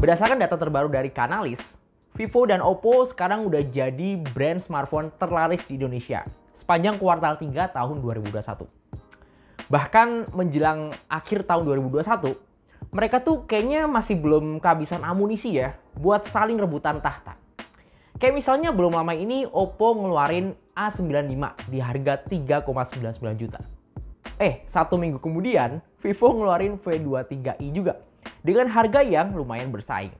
Berdasarkan data terbaru dari Canalys, Vivo dan Oppo sekarang udah jadi brand smartphone terlaris di Indonesia sepanjang kuartal 3 tahun 2021. Bahkan menjelang akhir tahun 2021, mereka tuh kayaknya masih belum kehabisan amunisi ya buat saling rebutan tahta. Kayak misalnya belum lama ini Oppo ngeluarin A95 di harga 3,99 juta. Satu minggu kemudian Vivo ngeluarin V23i juga dengan harga yang lumayan bersaing.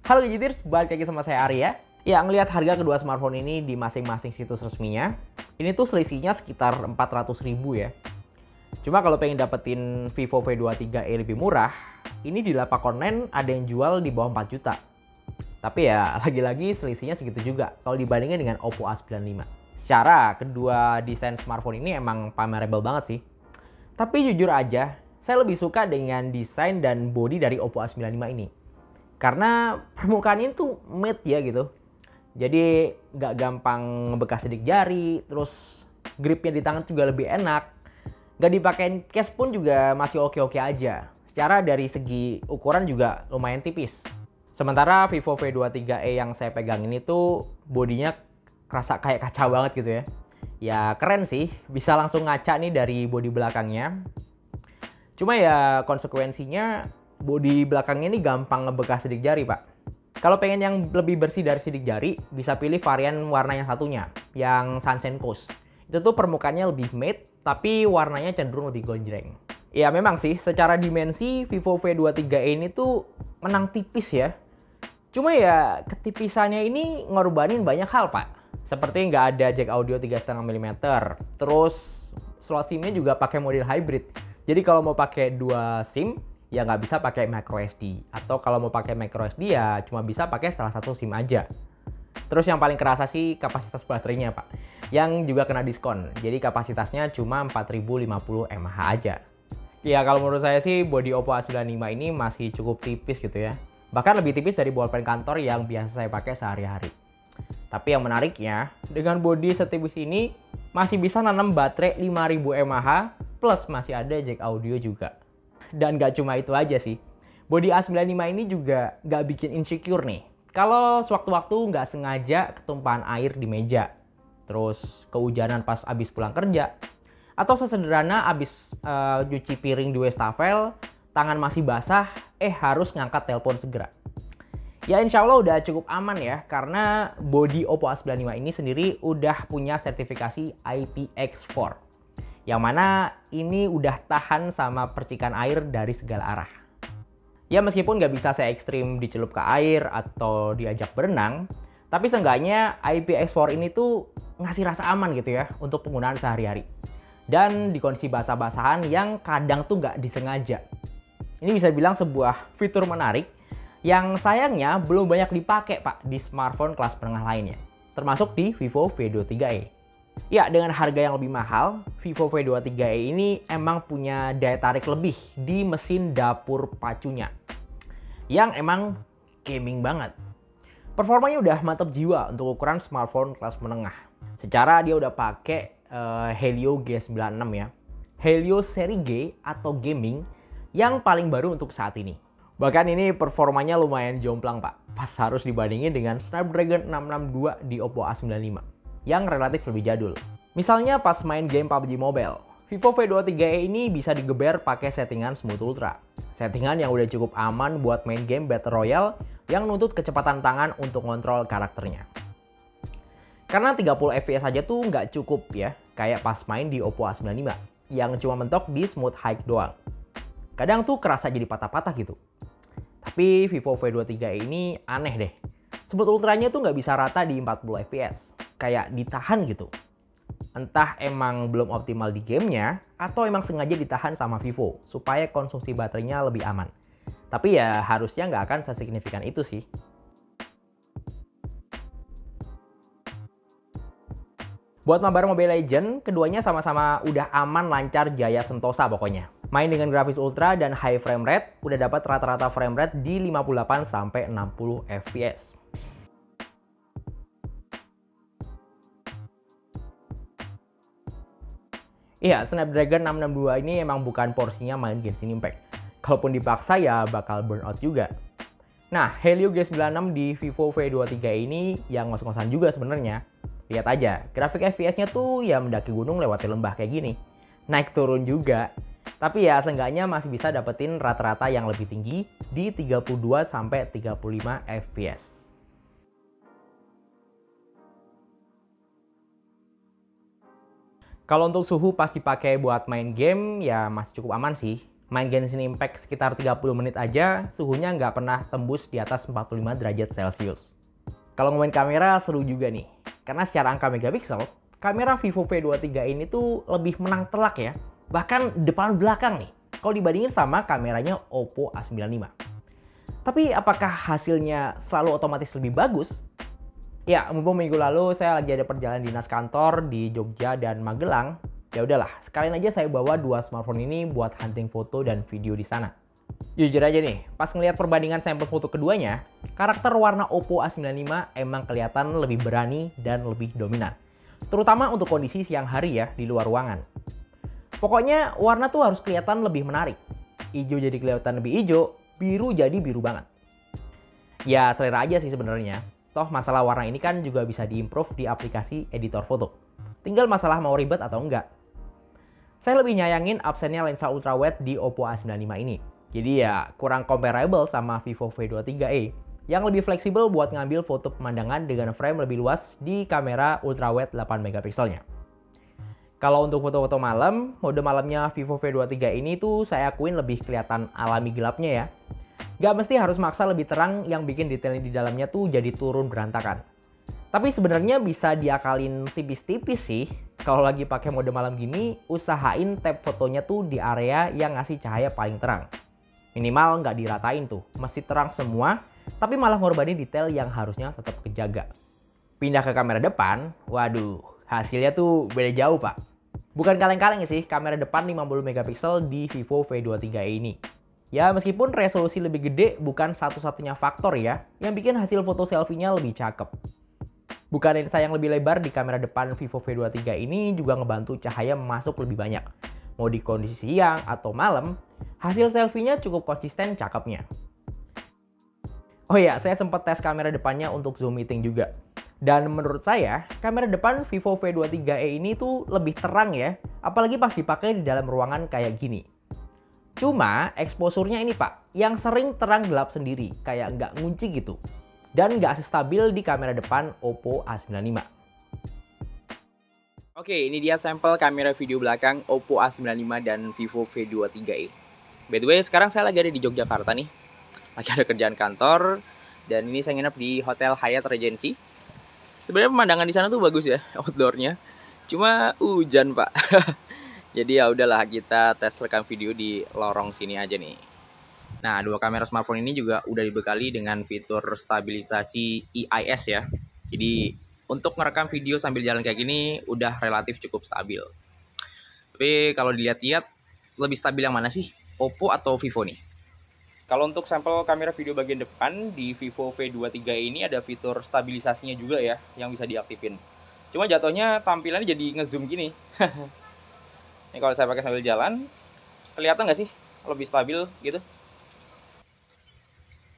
Halo Digitirs, balik lagi sama saya Arya. Ya, ngelihat harga kedua smartphone ini di masing-masing situs resminya, ini tuh selisihnya sekitar 400.000 ya. Cuma kalau pengen dapetin Vivo V23e lebih murah, ini di lapak online ada yang jual di bawah 4 juta. Tapi ya, lagi-lagi selisihnya segitu juga kalau dibandingin dengan Oppo A95. Secara kedua desain smartphone ini emang pamerable banget sih. Tapi jujur aja, saya lebih suka dengan desain dan body dari Oppo A95 ini. Karena permukaan ini tuh matte ya gitu. Jadi nggak gampang ngebekas sidik jari, terus gripnya di tangan juga lebih enak. Nggak dipakein case pun juga masih oke-oke aja. Secara dari segi ukuran juga lumayan tipis. Sementara Vivo V23e yang saya pegang ini tuh bodinya kerasa kayak kaca banget gitu ya. Ya keren sih, bisa langsung ngaca nih dari bodi belakangnya. Cuma ya konsekuensinya bodi belakangnya ini gampang ngebekas sidik jari pak. Kalau pengen yang lebih bersih dari sidik jari, bisa pilih varian warna yang satunya, yang Sunshine Coast. Itu tuh permukaannya lebih matte, tapi warnanya cenderung lebih gonjreng. Ya memang sih, secara dimensi Vivo V23e ini tuh menang tipis ya. Cuma ya ketipisannya ini ngorbanin banyak hal pak. Seperti nggak ada jack audio 3,5 mm. Terus slot SIM-nya juga pakai model hybrid. Jadi kalau mau pakai dua SIM, ya nggak bisa pakai microSD. Atau kalau mau pakai microSD ya cuma bisa pakai salah satu SIM aja. Terus yang paling kerasa sih kapasitas baterainya pak. Yang juga kena diskon. Jadi kapasitasnya cuma 4050 mAh aja. Ya kalau menurut saya sih body Oppo A95 ini masih cukup tipis gitu ya. Bahkan lebih tipis dari bolpen kantor yang biasa saya pakai sehari-hari. Tapi yang menariknya, dengan bodi setipis ini masih bisa nanam baterai 5000 mAh plus masih ada jack audio juga. Dan gak cuma itu aja sih, bodi A95 ini juga gak bikin insecure nih. Kalau sewaktu-waktu nggak sengaja ketumpahan air di meja, terus kehujanan pas abis pulang kerja, atau sesederhana abis cuci piring di wastafel, tangan masih basah, harus ngangkat telepon segera. Ya insya Allah udah cukup aman ya, karena bodi Oppo A95 ini sendiri udah punya sertifikasi IPX4. Yang mana ini udah tahan sama percikan air dari segala arah. Ya meskipun nggak bisa saya ekstrim dicelup ke air atau diajak berenang, tapi seenggaknya IPX4 ini tuh ngasih rasa aman gitu ya untuk penggunaan sehari-hari. Dan di kondisi basah-basahan yang kadang tuh nggak disengaja. Ini bisa bilang sebuah fitur menarik yang sayangnya belum banyak dipakai pak di smartphone kelas menengah lainnya, termasuk di Vivo V23e. Ya dengan harga yang lebih mahal, Vivo V23e ini emang punya daya tarik lebih di mesin dapur pacunya, yang emang gaming banget. Performanya udah mantap jiwa untuk ukuran smartphone kelas menengah. Secara dia udah pakai Helio G96 ya, Helio seri G atau gaming yang paling baru untuk saat ini. Bahkan ini performanya lumayan jomplang pak, pas harus dibandingin dengan Snapdragon 662 di Oppo A95 yang relatif lebih jadul. Misalnya pas main game PUBG Mobile, Vivo V23e ini bisa digeber pakai settingan Smooth Ultra. Settingan yang udah cukup aman buat main game Battle Royale yang nuntut kecepatan tangan untuk ngontrol karakternya. Karena 30 fps aja tuh nggak cukup ya, kayak pas main di Oppo A95 yang cuma mentok di Smooth High doang. Kadang tuh kerasa jadi patah-patah gitu. Tapi Vivo V23e ini aneh deh. Smooth Ultranya tuh nggak bisa rata di 40 fps. Kayak ditahan gitu. Entah emang belum optimal di gamenya, atau emang sengaja ditahan sama Vivo supaya konsumsi baterainya lebih aman. Tapi ya harusnya nggak akan sesignifikan itu sih. Buat mabar Mobile Legends, keduanya sama-sama udah aman, lancar, jaya, sentosa pokoknya. Main dengan grafis ultra dan high frame rate, udah dapat rata-rata frame rate di 58-60 fps. Iya, Snapdragon 662 ini emang bukan porsinya main Genshin Impact. Kalaupun dipaksa ya bakal burnout juga. Nah, Helio G96 di Vivo V23 ini yang ngos-ngosan juga sebenarnya. Lihat aja, grafik FPS-nya tuh ya mendaki gunung lewati lembah kayak gini. Naik turun juga. Tapi ya seenggaknya masih bisa dapetin rata-rata yang lebih tinggi di 32-35 FPS. Kalau untuk suhu pas dipakai buat main game ya masih cukup aman sih. Main Genshin Impact sekitar 30 menit aja suhunya nggak pernah tembus di atas 45 derajat Celcius. Kalau ngomongin kamera seru juga nih. Karena secara angka megapiksel, kamera Vivo V23 ini tuh lebih menang telak ya. Bahkan depan belakang nih. Kalau dibandingin sama kameranya Oppo A95. Tapi apakah hasilnya selalu otomatis lebih bagus? Ya, mumpung minggu lalu saya lagi ada perjalanan dinas kantor di Jogja dan Magelang. Ya udahlah, sekalian aja saya bawa dua smartphone ini buat hunting foto dan video di sana. Jujur aja nih, pas ngeliat perbandingan sampel foto keduanya, karakter warna Oppo A95 emang kelihatan lebih berani dan lebih dominan. Terutama untuk kondisi siang hari ya, di luar ruangan. Pokoknya warna tuh harus kelihatan lebih menarik. Hijau jadi kelihatan lebih hijau, biru jadi biru banget. Ya selera aja sih sebenarnya. Toh masalah warna ini kan juga bisa diimprove di aplikasi editor foto. Tinggal masalah mau ribet atau enggak. Saya lebih nyayangin absennya lensa ultrawide di Oppo A95 ini. Jadi ya kurang comparable sama Vivo V23e yang lebih fleksibel buat ngambil foto pemandangan dengan frame lebih luas di kamera ultrawide 8 megapikselnya. Kalau untuk foto-foto malam, mode malamnya Vivo V23 ini tuh saya akuin lebih kelihatan alami gelapnya ya. Gak mesti harus maksa lebih terang yang bikin detailnya di dalamnya tuh jadi turun berantakan. Tapi sebenarnya bisa diakalin tipis-tipis sih. Kalau lagi pakai mode malam gini, usahain tab fotonya tuh di area yang ngasih cahaya paling terang. Minimal nggak diratain tuh, masih terang semua, tapi malah ngorbanin detail yang harusnya tetap kejaga. Pindah ke kamera depan, waduh, hasilnya tuh beda jauh pak. Bukan kaleng-kaleng sih kamera depan 50 megapiksel di Vivo V23e ini. Ya meskipun resolusi lebih gede bukan satu-satunya faktor ya yang bikin hasil foto selfie-nya lebih cakep. Bukan lensa yang lebih lebar di kamera depan Vivo V23 ini juga ngebantu cahaya masuk lebih banyak. Mau di kondisi siang atau malam, hasil selfie-nya cukup konsisten cakepnya. Oh iya, saya sempat tes kamera depannya untuk Zoom meeting juga. Dan menurut saya, kamera depan Vivo V23e ini tuh lebih terang ya, apalagi pas dipakai di dalam ruangan kayak gini. Cuma exposure-nya ini pak, yang sering terang gelap sendiri, kayak nggak ngunci gitu. Dan nggak sestabil di kamera depan Oppo A95. Oke, ini dia sampel kamera video belakang Oppo A95 dan Vivo V23e. By the way, sekarang saya lagi ada di Yogyakarta nih. Lagi ada kerjaan kantor, dan ini saya nginep di Hotel Hyatt Regency. Sebenarnya pemandangan di sana tuh bagus ya, outdoor-nya. Cuma hujan pak. Jadi ya udahlah kita tes rekam video di lorong sini aja nih. Nah, dua kamera smartphone ini juga udah dibekali dengan fitur stabilisasi EIS ya. Jadi untuk merekam video sambil jalan kayak gini udah relatif cukup stabil. Tapi kalau dilihat-lihat lebih stabil yang mana sih? Oppo atau Vivo nih? Kalau untuk sampel kamera video bagian depan di Vivo V23 ini ada fitur stabilisasinya juga ya yang bisa diaktifin. Cuma jatuhnya tampilannya jadi ngezoom gini. Ini kalau saya pakai sambil jalan, kelihatan nggak sih lebih stabil gitu?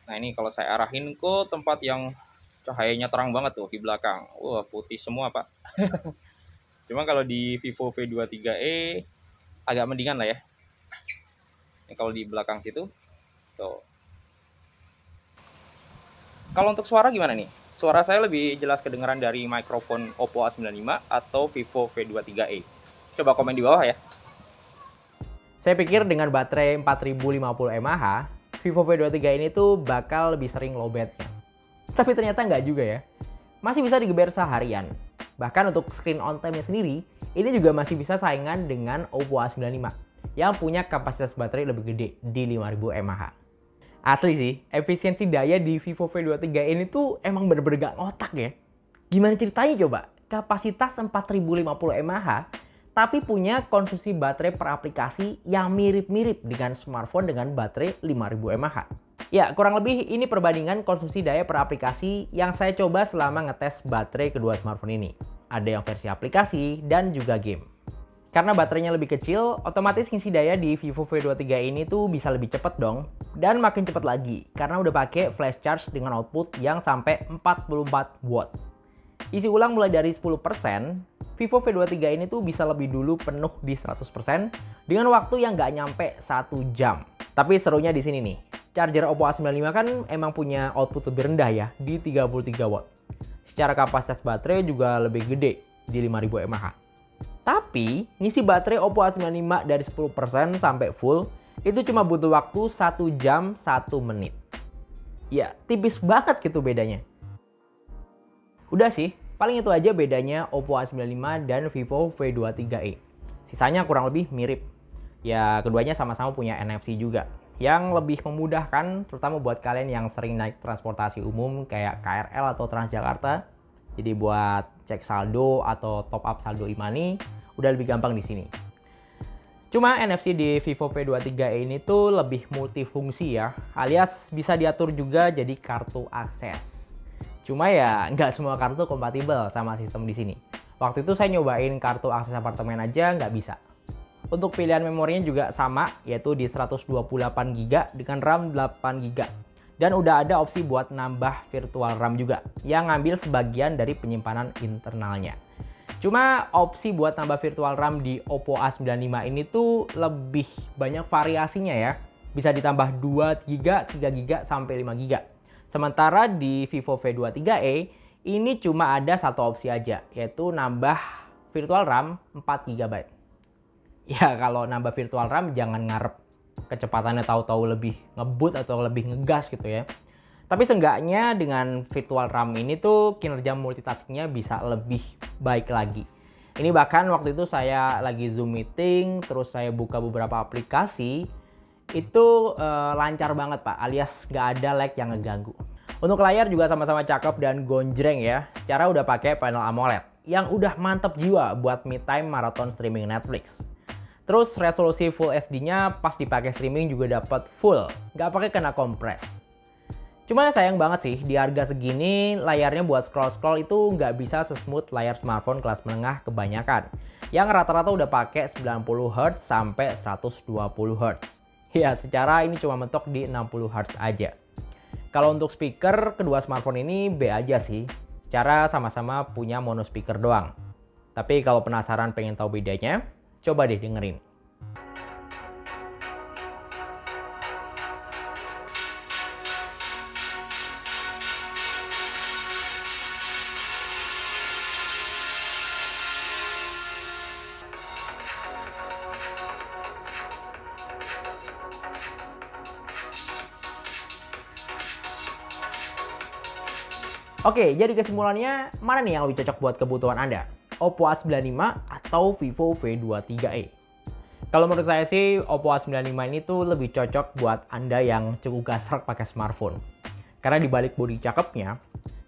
Nah ini kalau saya arahin ke tempat yang cahayanya terang banget tuh di belakang. Wah putih semua pak. Cuma kalau di Vivo V23e agak mendingan lah ya. Ini kalau di belakang situ. Tuh. Kalau untuk suara gimana nih? Suara saya lebih jelas kedengaran dari mikrofon Oppo A95 atau Vivo V23e. Coba komen di bawah ya. Saya pikir dengan baterai 4050 mAh, Vivo V23 ini tuh bakal lebih sering lowbatnya. Tapi ternyata nggak juga ya. Masih bisa digeber seharian. Bahkan untuk screen on time-nya sendiri, ini juga masih bisa saingan dengan Oppo A95 yang punya kapasitas baterai lebih gede di 5000 mAh. Asli sih, efisiensi daya di Vivo V23 ini tuh emang bener-bener gak ngotak ya. Gimana ceritanya coba? Kapasitas 4050 mAh tapi punya konsumsi baterai per aplikasi yang mirip-mirip dengan smartphone dengan baterai 5000 mAh. Ya, kurang lebih ini perbandingan konsumsi daya per aplikasi yang saya coba selama ngetes baterai kedua smartphone ini. Ada yang versi aplikasi dan juga game. Karena baterainya lebih kecil, otomatis ngisi daya di Vivo V23 ini tuh bisa lebih cepet dong. Dan makin cepet lagi, karena udah pakai flash charge dengan output yang sampai 44 watt. Isi ulang mulai dari 10%, Vivo V23 ini tuh bisa lebih dulu penuh di 100% dengan waktu yang nggak nyampe 1 jam. Tapi serunya di sini nih, charger Oppo A95 kan emang punya output lebih rendah ya, di 33 watt. Secara kapasitas baterai juga lebih gede, di 5000 mAh. Tapi, ngisi baterai Oppo A95 dari 10% sampai full, itu cuma butuh waktu 1 jam 1 menit. Ya, tipis banget gitu bedanya. Udah sih, paling itu aja bedanya Oppo A95 dan Vivo V23e. Sisanya kurang lebih mirip. Ya, keduanya sama-sama punya NFC juga, yang lebih memudahkan terutama buat kalian yang sering naik transportasi umum kayak KRL atau Transjakarta. Jadi buat cek saldo atau top up saldo e-money udah lebih gampang di sini. Cuma NFC di Vivo V23e ini tuh lebih multifungsi ya, alias bisa diatur juga jadi kartu akses. Cuma ya nggak semua kartu kompatibel sama sistem di sini. Waktu itu saya nyobain kartu akses apartemen aja nggak bisa. Untuk pilihan memorinya juga sama, yaitu di 128GB dengan RAM 8GB. Dan udah ada opsi buat nambah virtual RAM juga, yang ngambil sebagian dari penyimpanan internalnya. Cuma opsi buat nambah virtual RAM di Oppo A95 ini tuh lebih banyak variasinya ya. Bisa ditambah 2GB, 3GB, sampai 5GB. Sementara di Vivo V23e, ini cuma ada satu opsi aja, yaitu nambah virtual RAM 4GB. Ya kalau nambah virtual RAM jangan ngarep kecepatannya tahu-tahu lebih ngebut atau lebih ngegas gitu ya. Tapi seenggaknya dengan virtual RAM ini tuh kinerja multitaskingnya bisa lebih baik lagi. Ini bahkan waktu itu saya lagi Zoom meeting, terus saya buka beberapa aplikasi, itu lancar banget Pak, alias nggak ada lag yang ngeganggu. Untuk layar juga sama-sama cakep dan gonjreng ya, secara udah pakai panel AMOLED yang udah mantep jiwa buat mid time marathon streaming Netflix. Terus resolusi Full HD-nya pas dipakai streaming juga dapat full, nggak pakai kena kompres. Cuma sayang banget sih, di harga segini layarnya buat scroll-scroll itu nggak bisa sesmooth layar smartphone kelas menengah kebanyakan, yang rata-rata udah pakai 90Hz sampai 120Hz. Ya, secara ini cuma mentok di 60Hz aja. Kalau untuk speaker, kedua smartphone ini B aja sih, secara sama-sama punya mono speaker doang. Tapi kalau penasaran pengen tahu bedanya, coba deh dengerin. Oke, jadi kesimpulannya, mana nih yang lebih cocok buat kebutuhan Anda? Oppo A95 atau Vivo V23e? Kalau menurut saya sih, Oppo A95 ini tuh lebih cocok buat Anda yang cukup gasrak pakai smartphone. Karena dibalik bodi cakepnya,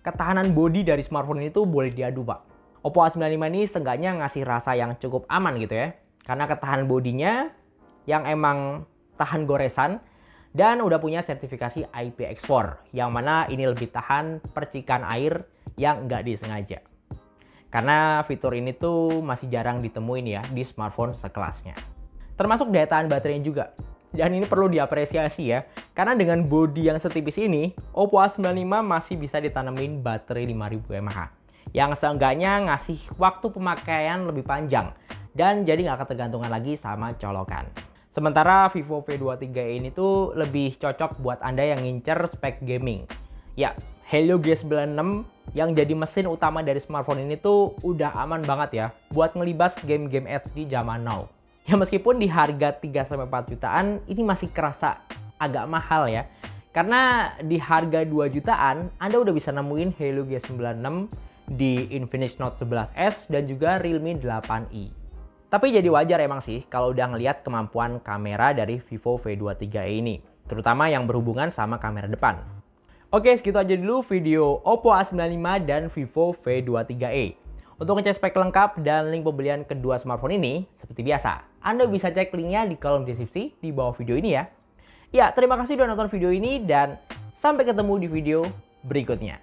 ketahanan bodi dari smartphone ini tuh boleh diadu Pak. Oppo A95 ini seenggaknya ngasih rasa yang cukup aman gitu ya. Karena ketahanan bodinya yang emang tahan goresan, dan udah punya sertifikasi IPX4, yang mana ini lebih tahan percikan air yang nggak disengaja. Karena fitur ini tuh masih jarang ditemuin ya di smartphone sekelasnya. Termasuk daya tahan baterainya juga. Dan ini perlu diapresiasi ya, karena dengan bodi yang setipis ini, Oppo A95 masih bisa ditanemin baterai 5000 mAh. Yang seenggaknya ngasih waktu pemakaian lebih panjang, dan jadi nggak ketergantungan lagi sama colokan. Sementara Vivo V23 ini tuh lebih cocok buat Anda yang ngincer spek gaming. Ya, Helio G96 yang jadi mesin utama dari smartphone ini tuh udah aman banget ya buat ngelibas game-game HD zaman now. Ya meskipun di harga 3-4 jutaan ini masih kerasa agak mahal ya. Karena di harga 2 jutaan Anda udah bisa nemuin Helio G96 di Infinix Note 11S dan juga Realme 8i. Tapi jadi wajar emang sih kalau udah ngelihat kemampuan kamera dari Vivo V23e ini, terutama yang berhubungan sama kamera depan. Oke, segitu aja dulu video Oppo A95 dan Vivo V23e. Untuk ngecek spek lengkap dan link pembelian kedua smartphone ini, seperti biasa, Anda bisa cek linknya di kolom deskripsi di bawah video ini ya. Ya, terima kasih udah nonton video ini dan sampai ketemu di video berikutnya.